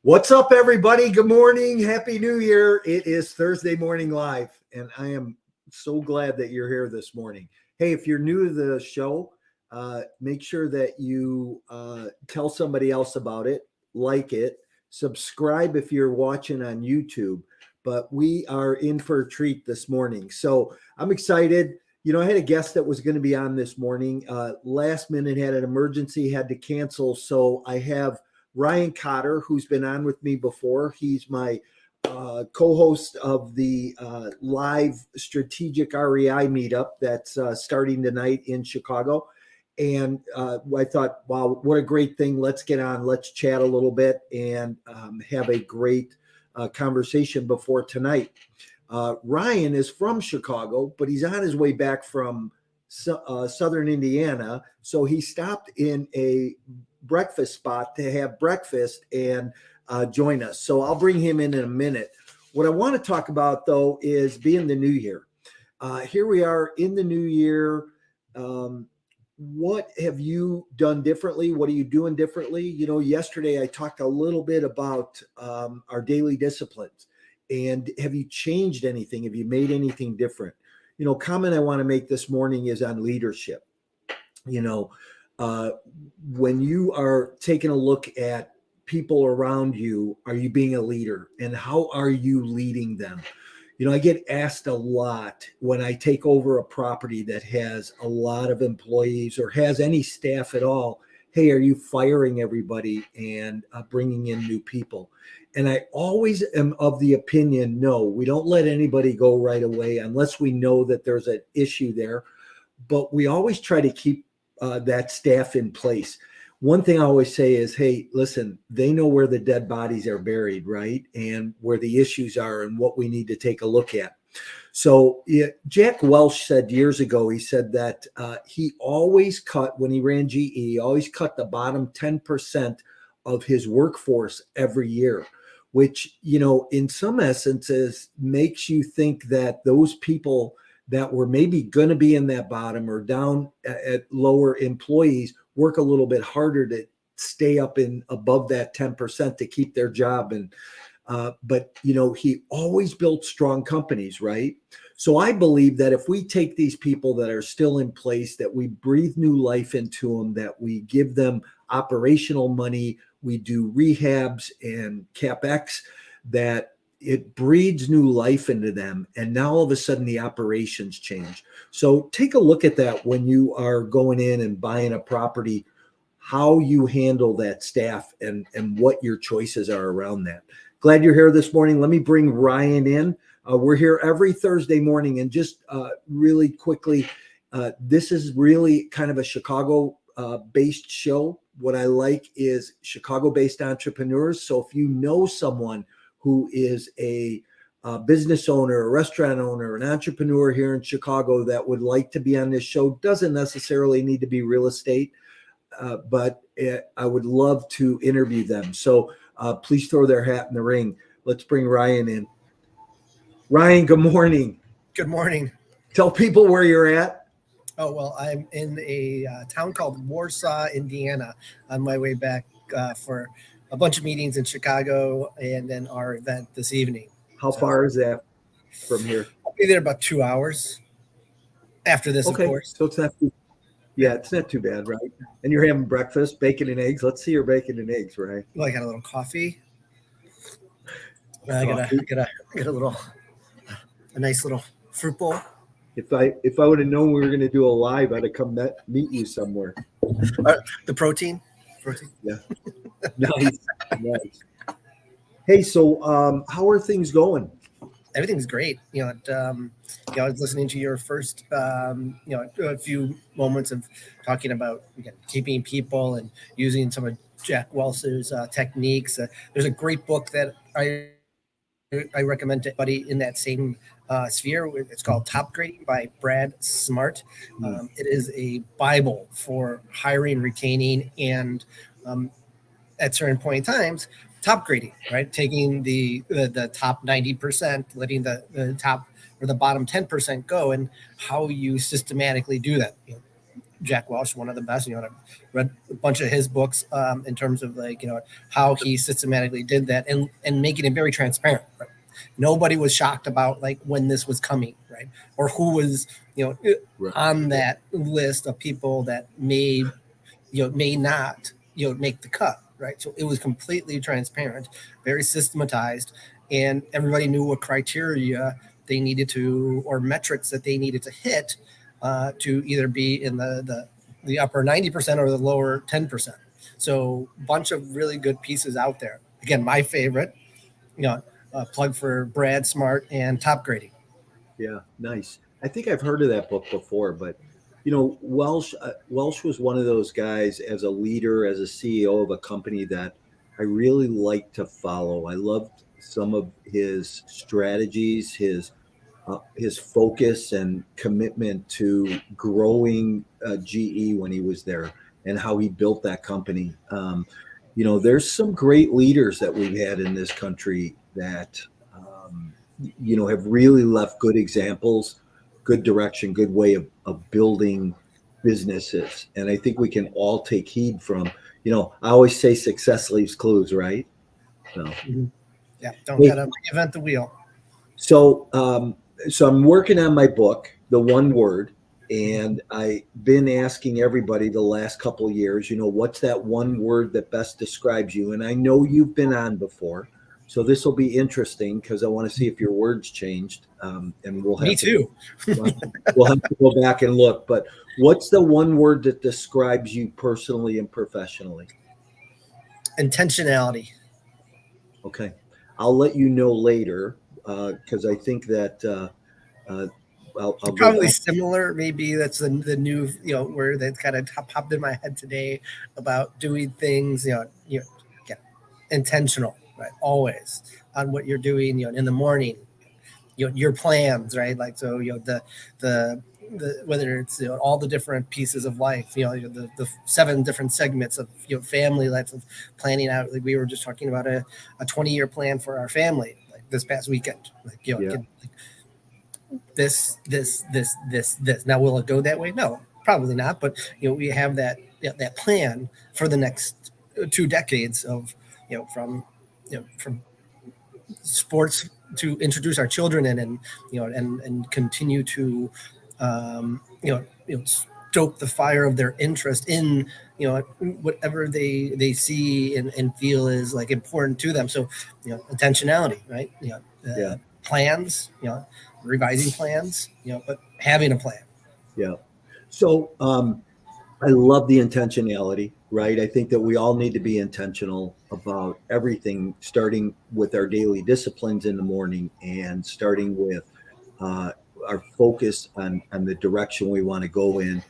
What's up, everybody? Good morning. Happy New Year. It is Thursday Morning Live, and I am so glad that you're here this morning. Hey, if you're new to the show, make sure that you tell somebody else about it, like it, subscribe if you're watching on YouTube. But we are in for a treat this morning. So I'm excited. You know, I had a guest that was going to be on this morning. Last minute had an emergency, had to cancel. So I have Ryan Cotter, who's been on with me before. He's my co-host of the live strategic REI meetup that's starting tonight in Chicago. And I thought, wow, what a great thing. Let's get on. Let's chat a little bit and have a great conversation before tonight. Ryan is from Chicago, but he's on his way back from Southern Indiana. So he stopped in a breakfast spot to have breakfast and join us. So I'll bring him in a minute. What I want to talk about, though, is being the new year. Here we are in the new year. What have you done differently? What are you doing differently? You know, yesterday I talked a little bit about our daily disciplines. And have you changed anything? Have you made anything different? You know, comment I want to make this morning is on leadership. You know, when you are taking a look at people around you, are you being a leader? And how are you leading them? You know, I get asked a lot when I take over a property that has a lot of employees or has any staff at all. Hey, are you firing everybody and bringing in new people? And I always am of the opinion, no, we don't let anybody go right away unless we know that there's an issue there. But we always try to keep that staff in place. One thing I always say is, hey, listen, they know where the dead bodies are buried, right? And where the issues are and what we need to take a look at. So Jack Welch said years ago, he said that he always cut, when he ran GE, he always cut the bottom 10% of his workforce every year, which, you know, in some essences makes you think that those people that were maybe going to be in that bottom or down at lower employees work a little bit harder to stay up in above that 10% to keep their job. And but, you know, he always built strong companies, right? So I believe that if we take these people that are still in place, that we breathe new life into them, that we give them operational money, we do rehabs and CapEx, that it breeds new life into them. And now all of a sudden the operations change. So take a look at that when you are going in and buying a property, how you handle that staff and what your choices are around that. Glad you're here this morning. Let me bring Ryan in. We're here every Thursday morning. And just really quickly, this is really kind of a Chicago based show. What I like is Chicago-based entrepreneurs. So if you know someone who is a business owner, a restaurant owner, an entrepreneur here in Chicago that would like to be on this show, doesn't necessarily need to be real estate, but I would love to interview them. So please throw their hat in the ring. Let's bring Ryan in. Ryan, good morning. Good morning. Tell people where you're at. Oh, well, I'm in a town called Warsaw, Indiana, on my way back for a bunch of meetings in Chicago and then our event this evening. How far is that from here? I'll be there about 2 hours after this, okay. Of course. So it's not it's not too bad, right? And you're having breakfast, bacon and eggs. Let's see your bacon and eggs, right? Well, I got a little coffee. I got a nice little fruit bowl. If I would have known we were going to do a live, I'd have come meet you somewhere. The protein. Yeah. Nice. Hey, so how are things going? Everything's great. I was listening to your first, a few moments of talking about keeping people and using some of Jack Welch's techniques. There's a great book that I recommend to anybody in that same sphere. It's called Top Grading by Brad Smart. It is a Bible for hiring, retaining, and at certain point in times, top grading, right? Taking the top 90%, letting the top or the bottom 10% go, and how you systematically do that. Jack Welch, one of the best. I've read a bunch of his books in terms of like how he systematically did that and making it very transparent. Right? Nobody was shocked about like when this was coming, right? Or who was Right. on that list of people that may not make the cut, right? So it was completely transparent, very systematized, and everybody knew what criteria they needed to, or metrics that they needed to hit to either be in the upper 90% or the lower 10%. So bunch of really good pieces out there. Again, my favorite, plug for Brad Smart and Top Grading. Yeah, nice. I think I've heard of that book before, but Welsh was one of those guys as a leader, as a CEO of a company that I really liked to follow. I loved some of his strategies, his focus and commitment to growing GE when he was there, and how he built that company. There's some great leaders that we've had in this country that have really left good examples, good direction, good way of building businesses. And I think we can all take heed from. I always say success leaves clues, right? So. Mm-hmm. Yeah, don't Hey, gotta reinvent the wheel. so I'm working on my book, The One Word, and I've been asking everybody the last couple of years, what's that one word that best describes you? And I know you've been on before, so this will be interesting because I want to see if your words changed, and Me too. we'll have to go back and look. But what's the one word that describes you personally and professionally? Intentionality. Okay, I'll let you know later because I think that. I'll go Probably back. similar. Maybe that's the new word that kind of popped in my head today about doing things again, intentional, right? Always on what you're doing in the morning, your plans, right? Like so the whether it's all the different pieces of life, the 7 different segments of family life, of planning out. Like we were just talking about a 20-year plan for our family like this past weekend. Like Yeah. This. Now, will it go that way? No, probably not. But we have that plan for the next 2 decades of from sports to introduce our children in, and continue to stoke the fire of their interest in whatever they see and feel is like important to them. So intentionality, right? Yeah. Plans, revising plans, but having a plan. Yeah. So I love the intentionality, right? I think that we all need to be intentional about everything, starting with our daily disciplines in the morning and starting with uh, our focus on the direction we want to go in,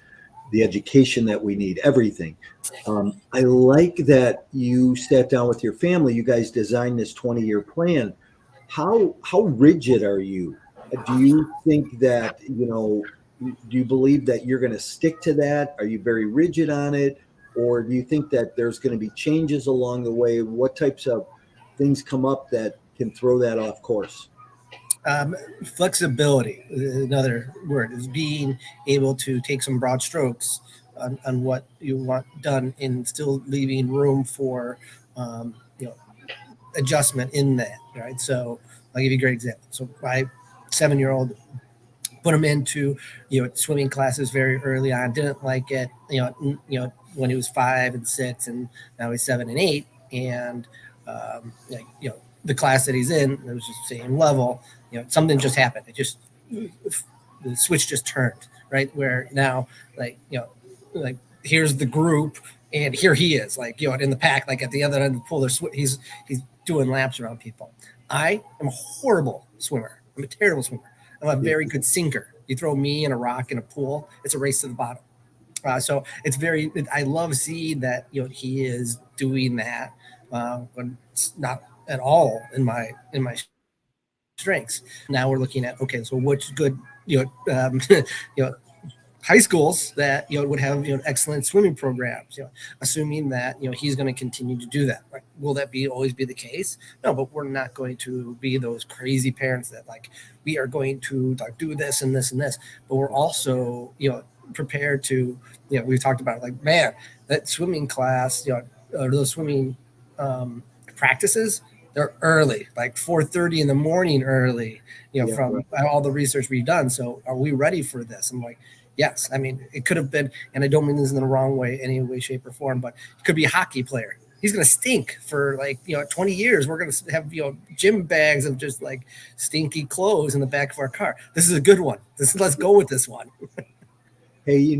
the education that we need, everything. I like that you sat down with your family. You guys designed this 20-year plan. How rigid are you? Do you think that do you believe that you're going to stick to that? Are you very rigid on it, or do you think that there's going to be changes along the way? What types of things come up that can throw that off course? Flexibility, another word, is being able to take some broad strokes on what you want done and still leaving room for um, you know adjustment in that, right? So I'll give you a great example. So my 7-year-old put him into swimming classes very early on, didn't like it when he was 5 and 6, and now he's 7 and 8, and the class that he's in, it was just the same level. Something just happened. It just the switch just turned, right? Where now, like here's the group, and here he is, in the pack, like at the other end of the pool. He's doing laps around people. I am a horrible swimmer. I'm a terrible swimmer. I'm a very good sinker. You throw me and a rock in a pool, it's a race to the bottom. So I love seeing that he is doing that when it's not at all in my strengths. Now we're looking at, okay, so what's good you know high schools that would have excellent swimming programs, assuming that he's going to continue to do that. Right? Will that always be the case? No, but we're not going to be those crazy parents that we are going to do this and this and this. But we're also prepared to, we've talked about it, like, man, that swimming class, or those swimming practices, they're early, like 4:30 in the morning early, Yeah, from all the research we've done. So are we ready for this? I'm like, yes. I mean, it could have been, and I don't mean this in the wrong way, any way, shape, or form, but it could be a hockey player. He's going to stink for 20 years. We're going to have, gym bags of just like stinky clothes in the back of our car. This is a good one. Let's go with this one. hey,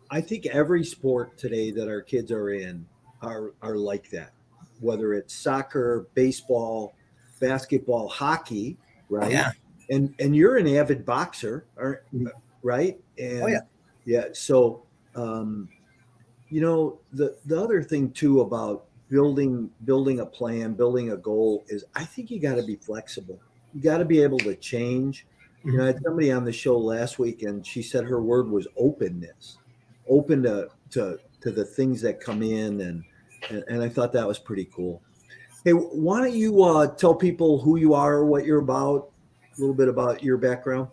I think every sport today that our kids are in are like that, whether it's soccer, baseball, basketball, hockey, right? Yeah. And you're an avid boxer, right? Oh yeah. And yeah, so the other thing too about building a plan, building a goal is I think you got to be flexible. You got to be able to change. I had somebody on the show last week, and she said her word was openness, open to the things that come in, and I thought that was pretty cool. Hey, why don't you tell people who you are, what you're about, a little bit about your background?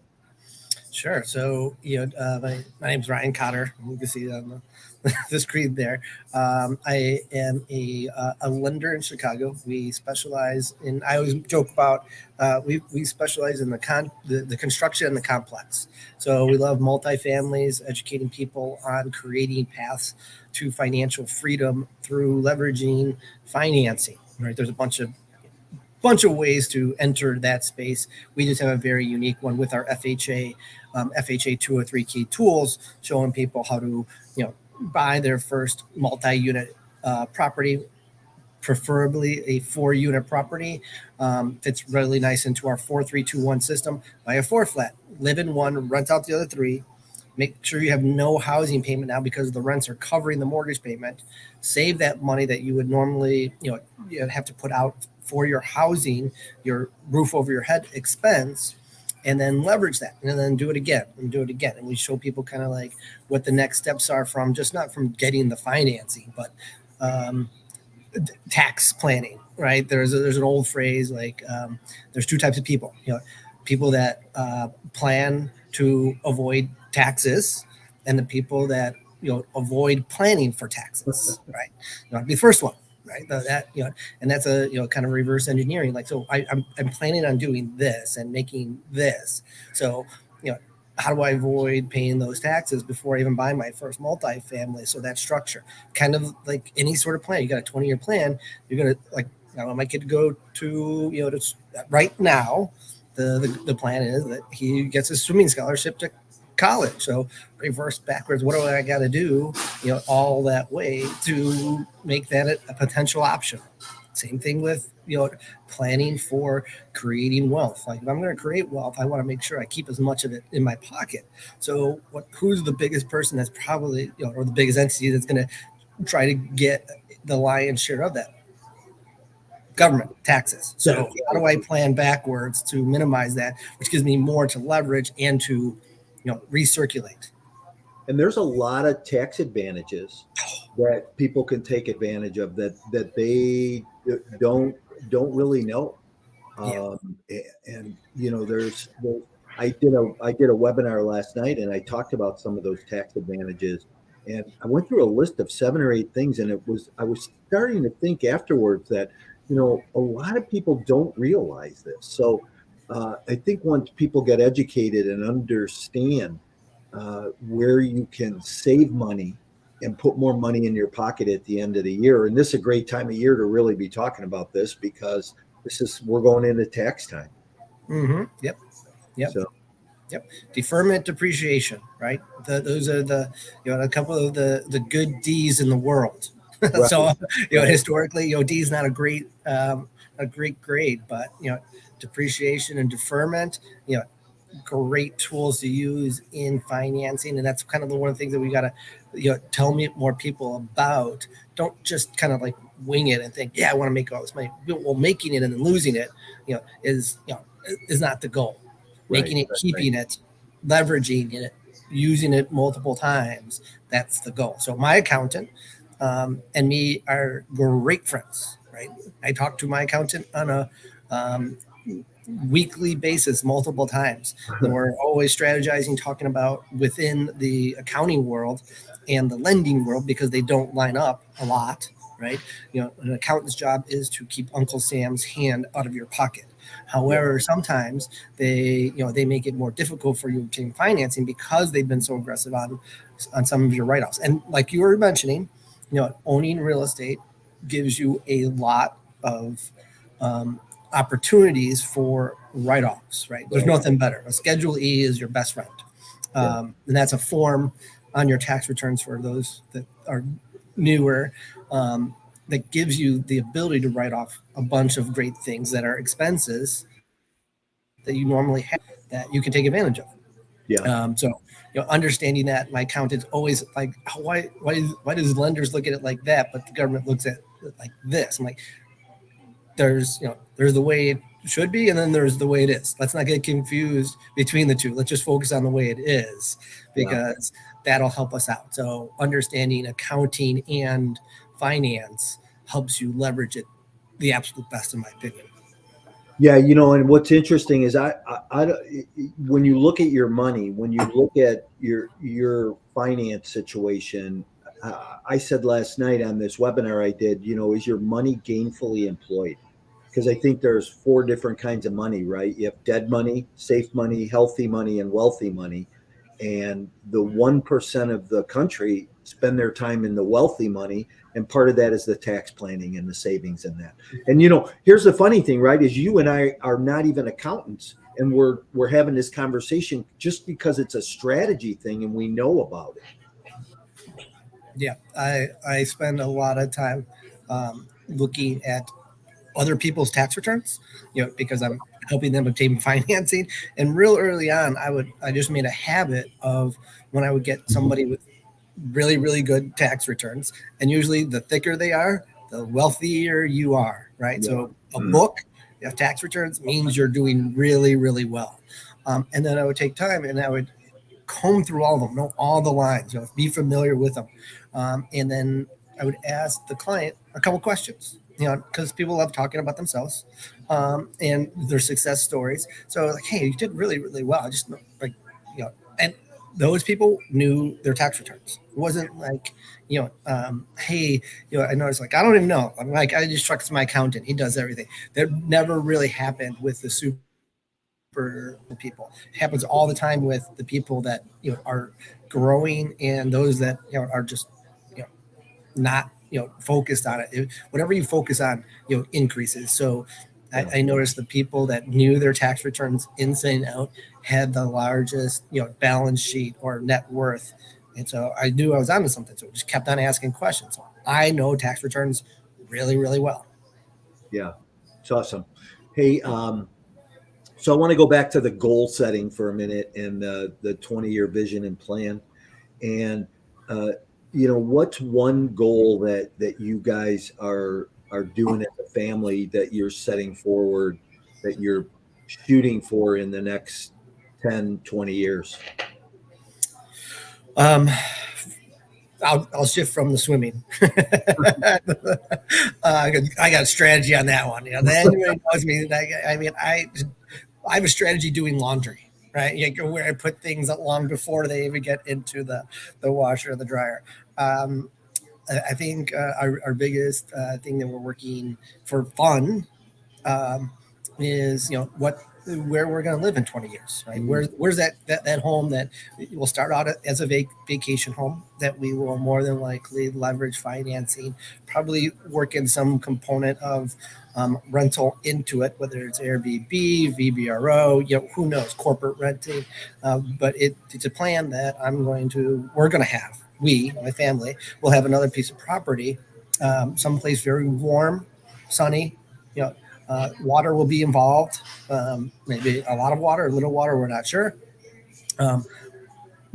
Sure. So, my name's Ryan Cotter. You can see on the screen there. I am a lender in Chicago. We specialize in. I always joke about. We specialize in the construction and the complex. So we love multifamilies, educating people on creating paths to financial freedom through leveraging financing. Right. There's a bunch of ways to enter that space. We just have a very unique one with our FHA 203 key tools, showing people how to, buy their first multi-unit property, preferably a 4-unit property. Fits really nice into our 4-3-2-1 system. Buy a 4 flat, live in one, rent out the other 3. Make sure you have no housing payment now because the rents are covering the mortgage payment. Save that money that you would normally, you'd have to put out for your housing, your roof over your head expense, and then leverage that, and then do it again and do it again. And we show people kind of like what the next steps are from just not from getting the financing, but tax planning. Right? There's an old phrase like there's 2 types of people. People that plan to avoid taxes, and the people that avoid planning for taxes. Right? Be the first one. Right? And that's a kind of reverse engineering. Like, so I'm planning on doing this and making this. So how do I avoid paying those taxes before I even buy my first multifamily? So that structure, kind of like any sort of plan, you got a 20-year plan. You're gonna like. I want my kid to go to right now. The plan is that he gets a swimming scholarship to college. So reverse backwards, what do I got to do, all that way to make that a potential option. Same thing with, planning for creating wealth. Like, if I'm going to create wealth, I want to make sure I keep as much of it in my pocket. So who's the biggest person that's probably, or the biggest entity that's going to try to get the lion's share of that? Government taxes. So how do I plan backwards to minimize that, which gives me more to leverage and to recirculate? And there's a lot of tax advantages that people can take advantage of that they don't really know. Yeah. And I did a webinar last night, and I talked about some of those tax advantages, and I went through a list of 7 or 8 things, and I was starting to think afterwards that a lot of people don't realize this. So I think once people get educated and understand where you can save money and put more money in your pocket at the end of the year. And this is a great time of year to really be talking about this, because we're going into tax time. Mm-hmm. Yep. So, Yep. Deferment depreciation, right? Those are a couple of the good D's in the world. right, So, right. historically, D is not a great grade, but, depreciation and deferment, great tools to use in financing. And that's kind of one of the things that we got to, tell more people about. Don't just kind of like wing it and think, yeah, I want to make all this money. Well, making it and then losing it, is not the goal. Making it, keeping it, leveraging it, using it multiple times. That's the goal. So my accountant and me are great friends, right? I talk to my accountant on a weekly basis, multiple times. And we're always strategizing, talking about within the accounting world and the lending world, because they don't line up a lot, right? An accountant's job is to keep Uncle Sam's hand out of your pocket. However, sometimes they make it more difficult for you to obtain financing because they've been so aggressive on some of your write-offs. And like you were mentioning, owning real estate gives you a lot of opportunities for write-offs, right? There's nothing better. A Schedule E is your best friend. And that's a form on your tax returns for those that are newer, that gives you the ability to write off a bunch of great things that are expenses that you normally have that you can take advantage of. Yeah. So, understanding that, my accountant's always like, why does lenders look at it like that, but the government looks at it like this? I'm like, there's the way it should be, and then there's the way it is. Let's not get confused between the two. Let's just focus on the way it is, because that'll help us out. So understanding accounting and finance helps you leverage it the absolute best, in my opinion. Yeah, and what's interesting is when you look at your money, when you look at your finance situation, I said last night on this webinar I did, is your money gainfully employed? Because I think there's four different kinds of money, right? You have dead money, safe money, healthy money, and wealthy money. And the 1% of the country spend their time in the wealthy money. And part of that is the tax planning and the savings in that. And, here's the funny thing, right? Is you and I are not even accountants. And we're having this conversation just because it's a strategy thing and we know about it. Yeah, I spend a lot of time looking at other people's tax returns, because I'm helping them obtain financing. And real early on, I just made a habit of, when I would get somebody with really, really good tax returns, and usually the thicker they are, the wealthier you are, right? Yeah. So a book of tax returns means you're doing really, really well. And then I would take time and I would comb through all of them, know all the lines, be familiar with them. And then I would ask the client a couple questions, because people love talking about themselves and their success stories. So like, hey, you did really, really well. I just like, and those people knew their tax returns. It wasn't like, hey, I noticed, like, I don't even know. I'm like, I just trust my accountant. He does everything. That never really happened with the super people. It happens all the time with the people that are growing, and those that are just not focused on it. Whatever you focus on increases. So I noticed the people that knew their tax returns inside and out had the largest balance sheet or net worth. And so I knew I was onto something, so I just kept on asking questions. So I know tax returns really, really well. Yeah, it's awesome. Hey, so I want to go back to the goal setting for a minute and the 20-year vision and plan. And what's one goal that you guys are doing as a family that you're setting forward, that you're shooting for in the next 10, 20 years? I'll shift from the swimming. I got a strategy on that one. Anybody knows me. I have a strategy doing laundry, right? Where I put things long before they even get into the washer or the dryer. I think our biggest thing that we're working for fun is where we're going to live in 20 years, right? Where's that home that will start out as a vacation home that we will more than likely leverage financing, probably work in some component of rental into it, whether it's Airbnb, VBRO, who knows, corporate renting. But it's a plan that we're going to have. My family, will have another piece of property, someplace very warm, sunny, water will be involved, maybe a lot of water, a little water, we're not sure, but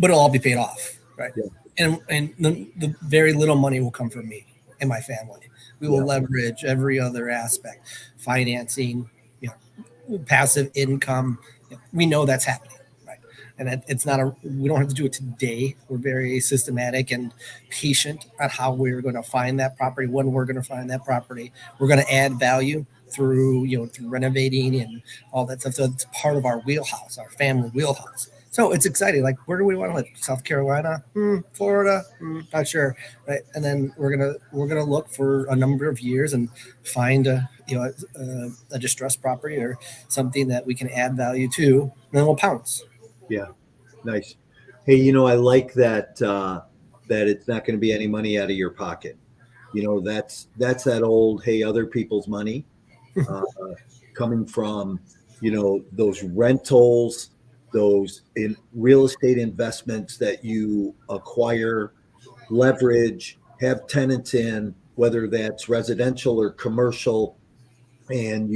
it'll all be paid off, right? Yeah. And the very little money will come from me and my family. We will leverage every other aspect, financing, passive income. We know that's happening, right? And it's not we don't have to do it today. We're very systematic and patient on how we're going to find that property, when we're going to find that property. We're going to add value through through renovating and all that stuff. So it's part of our wheelhouse, our family wheelhouse. So it's exciting. Like, where do we want to live? South Carolina, Florida, not sure, right? And then we're gonna look for a number of years and find a distressed property or something that we can add value to, and then we'll pounce. Yeah. Nice. Hey, I like that that it's not going to be any money out of your pocket. That's that old, hey, other people's money uh, coming from, those rentals, those in real estate investments that you acquire, leverage, have tenants in, whether that's residential or commercial, and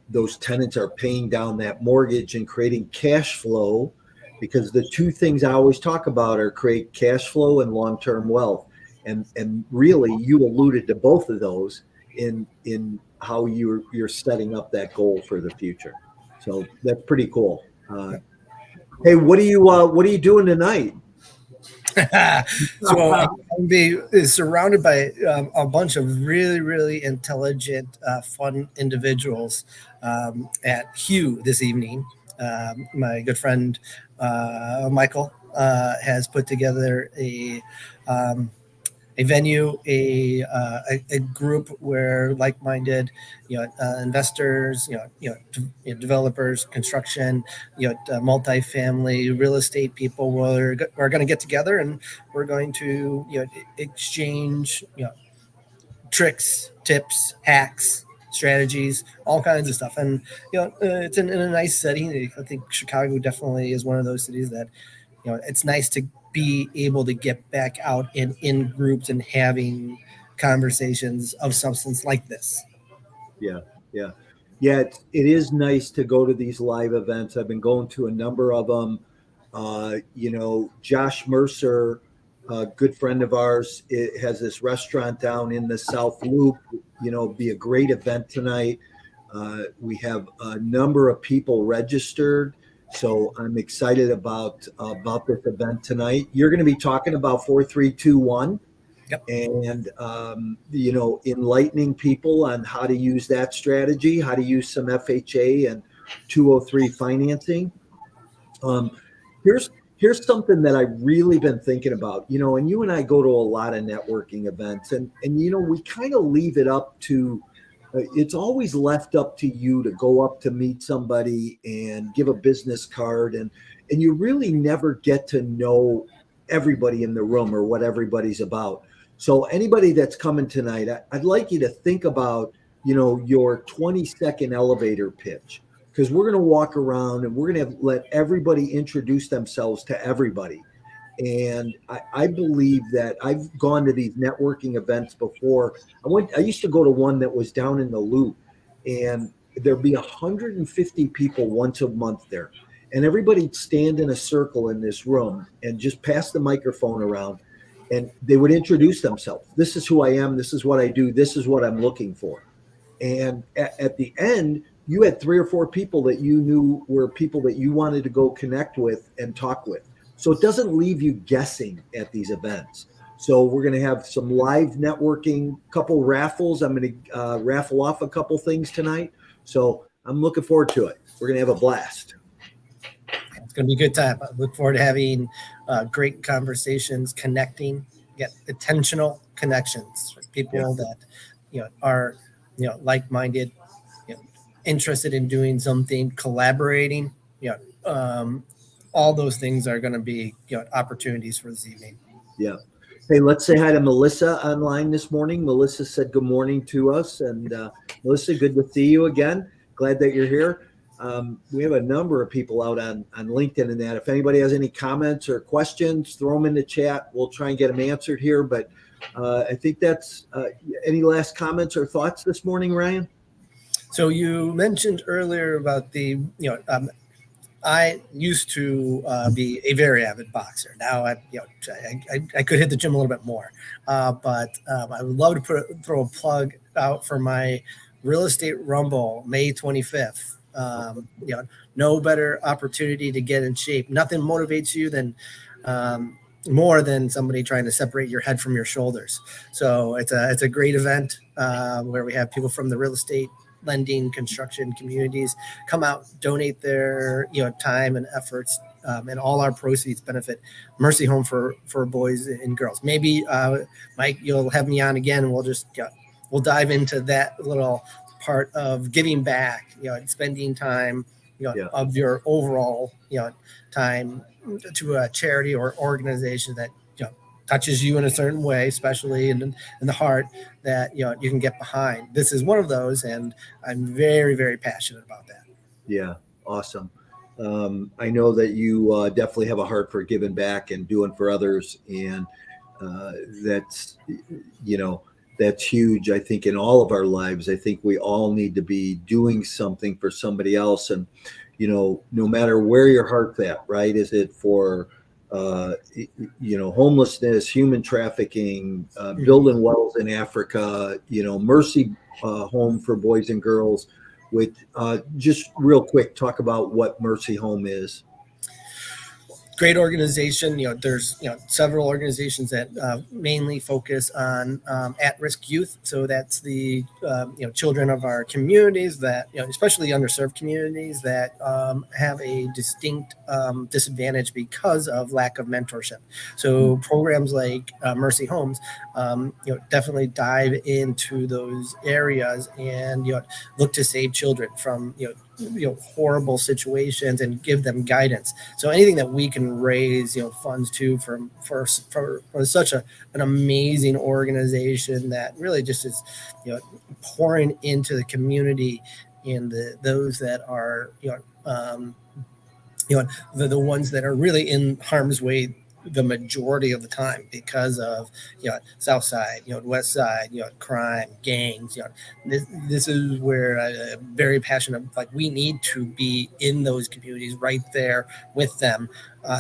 those tenants are paying down that mortgage and creating cash flow, because the two things I always talk about are create cash flow and long-term wealth. And really, you alluded to both of those in how you're setting up that goal for the future. So that's pretty cool. Hey, what are you doing tonight? So I'm being surrounded by a bunch of really, really intelligent, fun individuals at Hugh this evening. My good friend Michael has put together um, a venue, a group where like-minded, investors, developers, construction, multifamily, real estate people are going to get together, and we're going to, exchange, tricks, tips, hacks, strategies, all kinds of stuff. And it's in a nice setting. I think Chicago definitely is one of those cities that it's nice to be able to get back out and in groups and having conversations of substance like this. Yeah, yeah, yeah. It is nice to go to these live events. I've been going to a number of them. Josh Mercer, a good friend of ours, has this restaurant down in the South Loop. Be a great event tonight. We have a number of people registered, so I'm excited about this event tonight. You're going to be talking about 4321. Yep. And enlightening people on how to use that strategy, how to use some FHA and 203 financing. um, here's something that I've really been thinking about, and you and I go to a lot of networking events, and we kind of leave it up to it's always left up to you to go up to meet somebody and give a business card, and you really never get to know everybody in the room or what everybody's about. So anybody that's coming tonight, I'd like you to think about, your 20-second elevator pitch, because we're going to walk around and we're going to let everybody introduce themselves to everybody. And I believe that I've gone to these networking events before. I used to go to one that was down in the Loop, and there'd be 150 people once a month there. And everybody'd stand in a circle in this room and just pass the microphone around, and they would introduce themselves. This is who I am. This is what I do. This is what I'm looking for. And at the end, you had 3 or 4 people that you knew were people that you wanted to go connect with and talk with. So it doesn't leave you guessing at these events. So we're going to have some live networking, couple raffles. I'm going to raffle off a couple things tonight. So I'm looking forward to it. We're going to have a blast. It's going to be a good time. I look forward to having great conversations, connecting, get intentional connections, people that are like-minded, interested in doing something, collaborating. All those things are going to be opportunities for this evening. Yeah. Hey, let's say hi to Melissa online this morning. Melissa said good morning to us, and Melissa, good to see you again. Glad that you're here. We have a number of people out on LinkedIn and that. If anybody has any comments or questions, throw them in the chat. We'll try and get them answered here. But I think that's any last comments or thoughts this morning, Ryan? So you mentioned earlier about I used to be a very avid boxer. Now I could hit the gym a little bit more, but I would love to throw a plug out for my Real Estate Rumble, May 25th. No better opportunity to get in shape. Nothing motivates you than more than somebody trying to separate your head from your shoulders. So it's a great event where we have people from the real estate, lending, construction communities come out, donate their time and efforts, and all our proceeds benefit Mercy Home for boys and girls. Maybe Mike, you'll have me on again, and we'll dive into that little part of giving back, and spending time, Yeah. of your overall, time to a charity or organization that touches you in a certain way, especially in the heart, that you can get behind. This is one of those, and I'm very, very passionate about that. Yeah. Awesome. I know that you definitely have a heart for giving back and doing for others, and uh, that's you know that's huge. I think in all of our lives, I think we all need to be doing something for somebody else, and no matter where your heart's at, right? Is it for homelessness, human trafficking, Mhm. building wells in Africa, Mercy Home for boys and girls. With just real quick, talk about what Mercy Home is. Great organization. There's several organizations that mainly focus on at-risk youth. So that's the children of our communities that especially underserved communities that have a distinct disadvantage because of lack of mentorship. So programs like Mercy Homes, definitely dive into those areas and look to save children from horrible situations and give them guidance. So anything that we can raise funds to for such an amazing organization that really just is pouring into the community and those that are the ones that are really in harm's way the majority of the time because of south side, west side, crime, gangs. This is where I'm very passionate. Like, we need to be in those communities right there with them,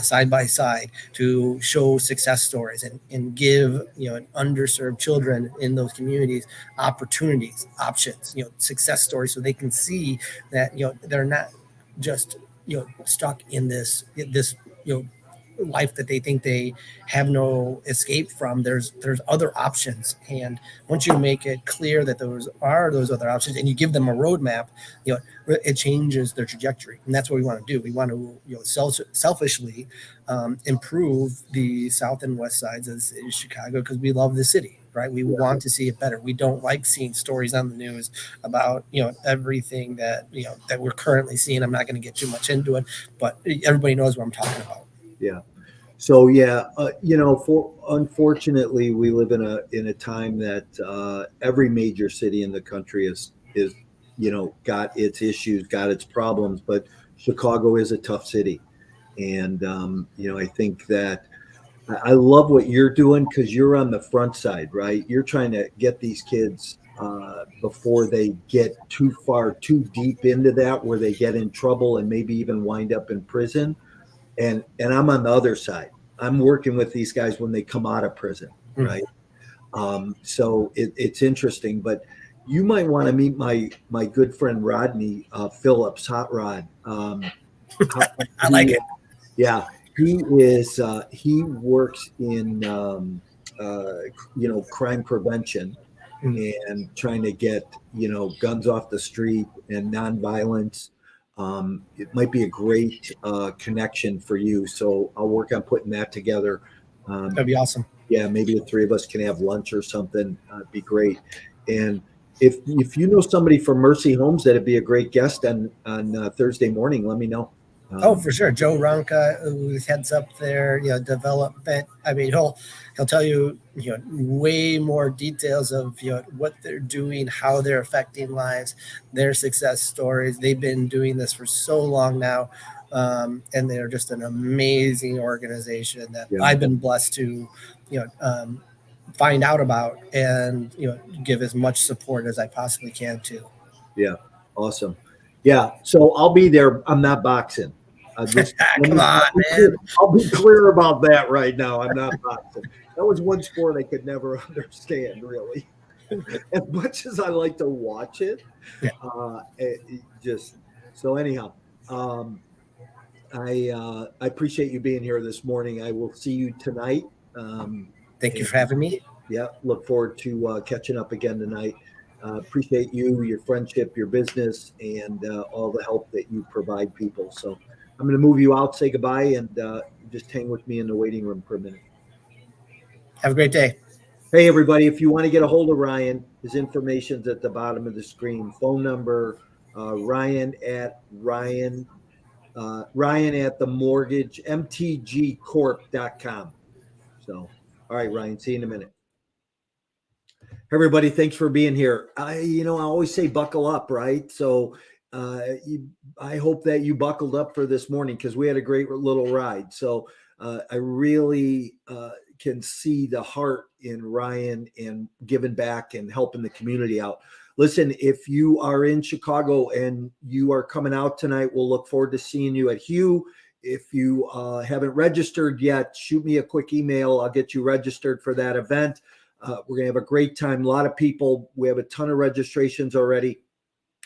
side by side, to show success stories and give underserved children in those communities opportunities, options, success stories, so they can see that they're not just stuck in this life that they think they have no escape from. There's other options, and once you make it clear that those other options, and you give them a roadmap, it changes their trajectory. And that's what we want to do. We want to selfishly improve the south and west sides of the city of Chicago, because we love the city, right? We want to see it better. We don't like seeing stories on the news about everything that we're currently seeing. I'm not going to get too much into it, but everybody knows what I'm talking about. Yeah. So yeah, for unfortunately, we live in a time that every major city in the country is got its issues, got its problems, but Chicago is a tough city, and I think that I love what you're doing because you're on the front side, right? You're trying to get these kids before they get too far, too deep into that, where they get in trouble and maybe even wind up in prison. And I'm on the other side. I'm working with these guys when they come out of prison, Mm. right? So it's interesting, but you might want to meet my good friend Rodney Phillips, Hot Rod. How, I like it. yeah, he works in uh, crime prevention Mm. and trying to get guns off the street and nonviolence. It might be a great connection for you. So I'll work on putting that together. That'd be awesome. Yeah, maybe the three of us can have lunch or something. It'd be great. And if you know somebody from Mercy Homes that'd be a great guest on Thursday morning, let me know. Oh, Um, for sure. Joe Ronca, who heads up their development. I mean, he'll tell you way more details of what they're doing, how they're affecting lives, their success stories. They've been doing this for so long now, and they're just an amazing organization that yeah, I've been blessed to find out about and give as much support as I possibly can to. yeah, awesome. Yeah, so I'll be there. I'm not boxing. Just Come on, man. I'll be clear about that right now. I'm not boxing. That was one sport I could never understand, really. As much as I like to watch it, Yeah. it just so anyhow. Um, I appreciate you being here this morning. I will see you tonight. Thank you And for having me. yeah, look forward to catching up again tonight. Appreciate you, your friendship, your business, and all the help that you provide people. So I'm going to move you out, say goodbye, and just hang with me in the waiting room for a minute. Have a great day. Hey, everybody, if you want to get a hold of Ryan, his information's at the bottom of the screen. Phone number, Ryan at the mortgage, mtgcorp.com. So, all right, Ryan, see you in a minute. Everybody, thanks for being here. I always say buckle up, right? So I hope that you buckled up for this morning because we had a great little ride. So I really can see the heart in Ryan and giving back and helping the community out. Listen, if you are in Chicago and you are coming out tonight, we'll look forward to seeing you at Hugh. If you haven't registered yet, shoot me a quick email. I'll get you registered for that event. We're going to have a great time. A lot of people. We have a ton of registrations already.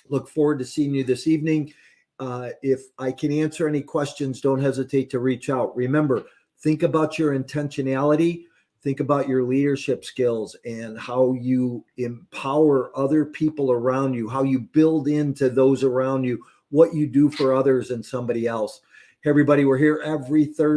Look forward to seeing you this evening. If I can answer any questions, don't hesitate to reach out. Remember, think about your intentionality. Think about your leadership skills and how you empower other people around you, how you build into those around you, what you do for others and somebody else. Hey, everybody, we're here every Thursday.